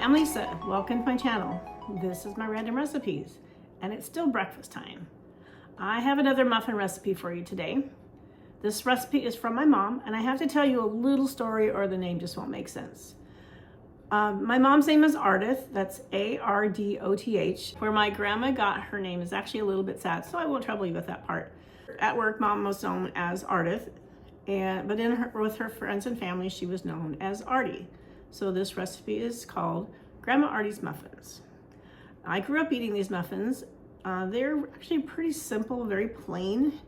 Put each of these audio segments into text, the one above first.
I'm Lisa. Welcome to my channel. This is my random recipes, and it's still breakfast time. I have another muffin recipe for you today. This recipe is from my mom, and I have to tell you a little story or the name just won't make sense. My mom's name is Ardie, that's A-R-D-O-T-H. Where my grandma got her name is actually a little bit sad, so I won't trouble you with that part. At work, mom was known as Ardie, but with her friends and family, she was known as Ardie. So this recipe is called Grandma Ardie's Muffins. I grew up eating these muffins. They're actually pretty simple, very plain,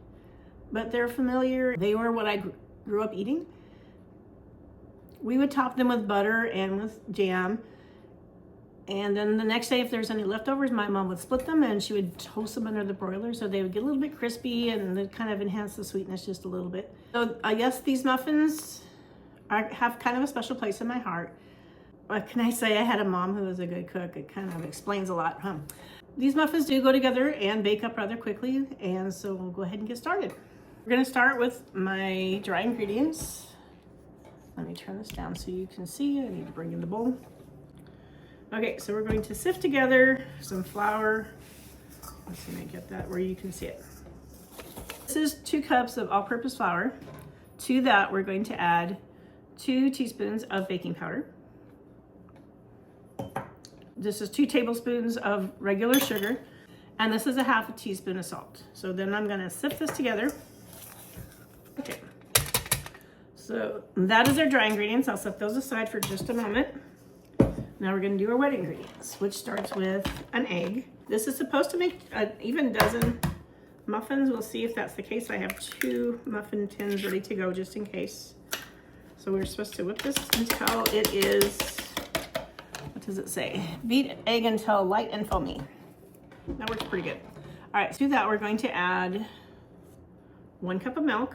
but they're familiar. They were what I grew up eating. We would top them with butter and with jam. And then the next day, if there's any leftovers, my mom would split them and she would toast them under the broiler so they would get a little bit crispy and they'd kind of enhance the sweetness just a little bit. So I guess these muffins have kind of a special place in my heart. What can I say? I had a mom who was a good cook. It kind of explains a lot, huh? These muffins do go together and bake up rather quickly, and so we'll go ahead and get started. We're gonna start with my dry ingredients. Let me turn this down so you can see. I need to bring in the bowl. Okay, so we're going to sift together some flour. Let's see if I can get that where you can see it. This is 2 cups of all-purpose flour. To that, we're going to add 2 teaspoons of baking powder. This is 2 tablespoons of regular sugar, and this is a half a teaspoon of salt. So then I'm gonna sift this together. Okay, so that is our dry ingredients. I'll set those aside for just a moment. Now we're gonna do our wet ingredients, which starts with an egg. This is supposed to make an even dozen muffins. We'll see if that's the case. I have 2 muffin tins ready to go just in case. So we're supposed to whip this until it is, what does it say? Beat egg until light and foamy. That works pretty good. All right, to that we're going to add 1 cup of milk.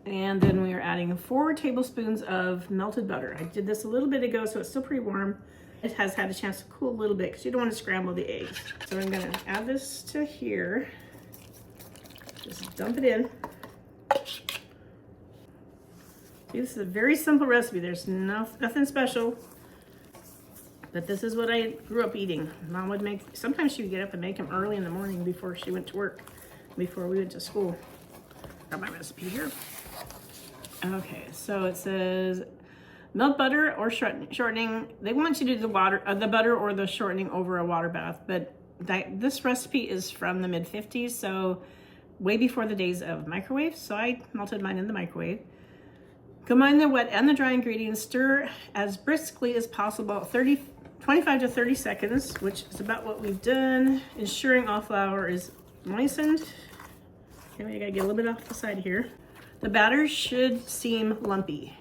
And then we are adding 4 tablespoons of melted butter. I did this a little bit ago, so it's still pretty warm. It has had a chance to cool a little bit because you don't want to scramble the eggs. So I'm gonna add this to here. Just dump it in. See, this is a very simple recipe. There's nothing special, but this is what I grew up eating. Mom would make, sometimes she would get up and make them early in the morning before she went to work, before we went to school. Got my recipe here. Okay, so it says melt butter or shortening. They want you to do the butter or the shortening over a water bath, but this recipe is from the mid-50s, so way before the days of microwaves. So I melted mine in the microwave. Combine the wet and the dry ingredients. Stir as briskly as possible, 25 to 30 seconds, which is about what we've done, ensuring all flour is moistened. Okay, we gotta get a little bit off the side here. The batter should seem lumpy.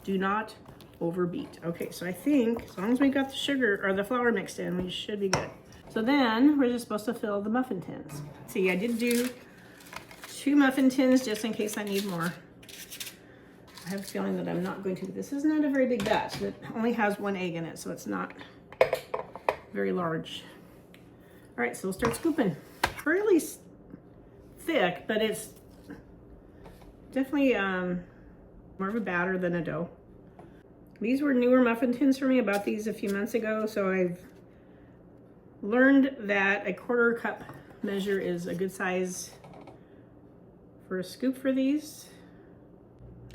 Do not overbeat. Okay, so I think as long as we got the sugar or the flour mixed in, we should be good. So then we're just supposed to fill the muffin tins. See, I did do 2 muffin tins just in case I need more. I have a feeling that I'm not going to. This is not a very big batch. It only has 1 egg in it, so it's not very large. All right, so we'll start scooping. Fairly thick, but it's definitely more of a batter than a dough. These were newer muffin tins for me. I bought these a few months ago, so I've learned that a 1/4 cup measure is a good size for a scoop for these.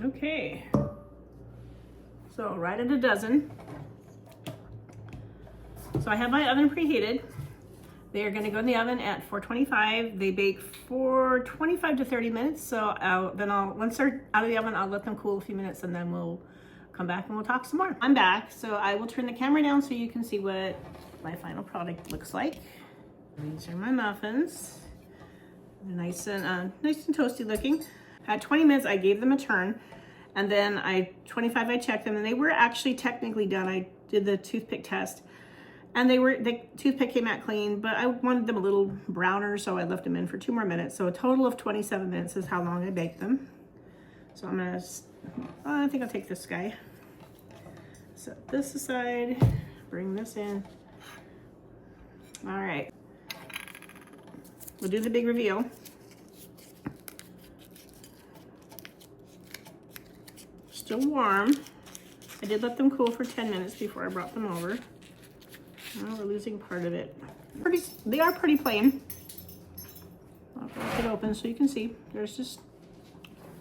Okay, so right at a dozen. So I have my oven preheated. They are gonna go in the oven at 425. They bake for 25 to 30 minutes. So once they're out of the oven, I'll let them cool a few minutes and then we'll come back and we'll talk some more. I'm back, so I will turn the camera down so you can see what my final product looks like. These are my muffins. Nice and toasty looking. At 20 minutes, I gave them a turn, and then 25, I checked them, and they were actually technically done. I did the toothpick test, and the toothpick came out clean, but I wanted them a little browner, so I left them in for 2 more minutes. So a total of 27 minutes is how long I baked them. So I'm gonna, I think I'll take this guy. Set this aside, bring this in. All right, we'll do the big reveal. still warm. I did let them cool for 10 minutes before I brought them over. Now we're losing part of it. They are pretty plain. I'll break it open so you can see. There's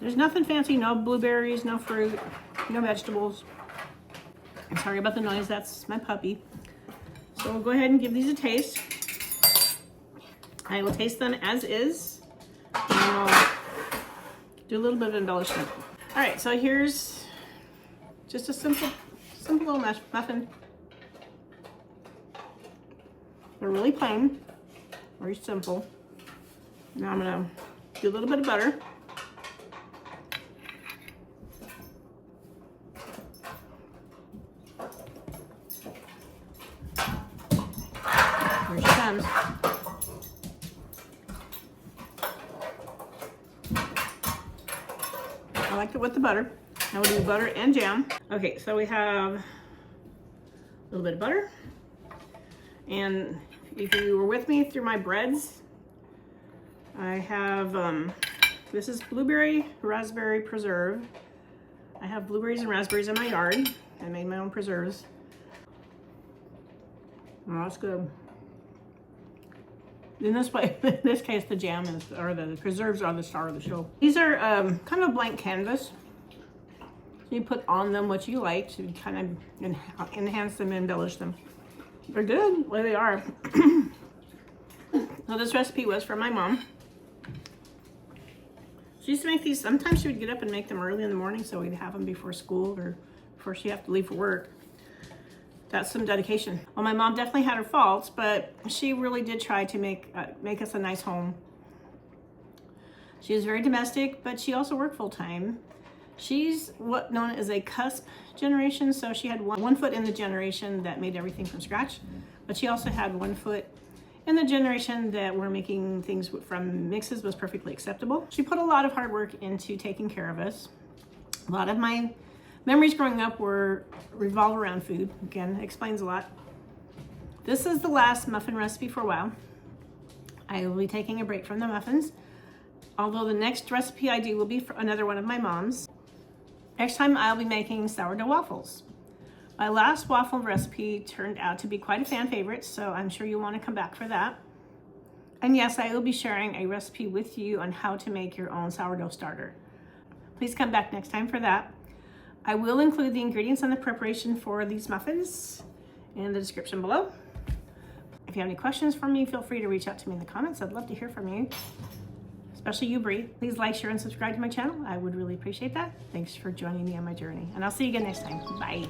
nothing fancy, no blueberries, no fruit, no vegetables. I'm sorry about the noise, that's my puppy. So we'll go ahead and give these a taste. I will taste them as is, and I'll do a little bit of embellishment. All right, so here's just a simple little muffin. They're really plain, very simple. Now I'm gonna do a little bit of butter. Here she comes. I like it with the butter. Now we'll do butter and jam. Okay, so we have a little bit of butter. And if you were with me through my breads, I have, this is blueberry raspberry preserve. I have blueberries and raspberries in my yard. I made my own preserves. Oh, that's good. In this case, the jam or the preserves are the star of the show. These are kind of a blank canvas. So you put on them what you like to kind of enhance them and embellish them. They're good the way they are. So this recipe was from my mom. She used to make these, sometimes she would get up and make them early in the morning so we'd have them before school or before she had to leave for work. That's some dedication. Well, my mom definitely had her faults, but she really did try to make us a nice home. She was very domestic, but she also worked full time. She's what known as a cusp generation, so she had one foot in the generation that made everything from scratch, but she also had 1 foot in the generation that were making things from mixes was perfectly acceptable. She put a lot of hard work into taking care of us. A lot of my memories growing up revolve around food. Again, explains a lot. This is the last muffin recipe for a while. I will be taking a break from the muffins, although the next recipe I do will be for another one of my mom's. Next time I'll be making sourdough waffles. My last waffle recipe turned out to be quite a fan favorite, so I'm sure you'll want to come back for that. And yes, I will be sharing a recipe with you on how to make your own sourdough starter. Please come back next time for that. I will include the ingredients and the preparation for these muffins in the description below. If you have any questions for me, feel free to reach out to me in the comments. I'd love to hear from you, especially you, Bree. Please like, share, and subscribe to my channel. I would really appreciate that. Thanks for joining me on my journey, and I'll see you again next time. Bye.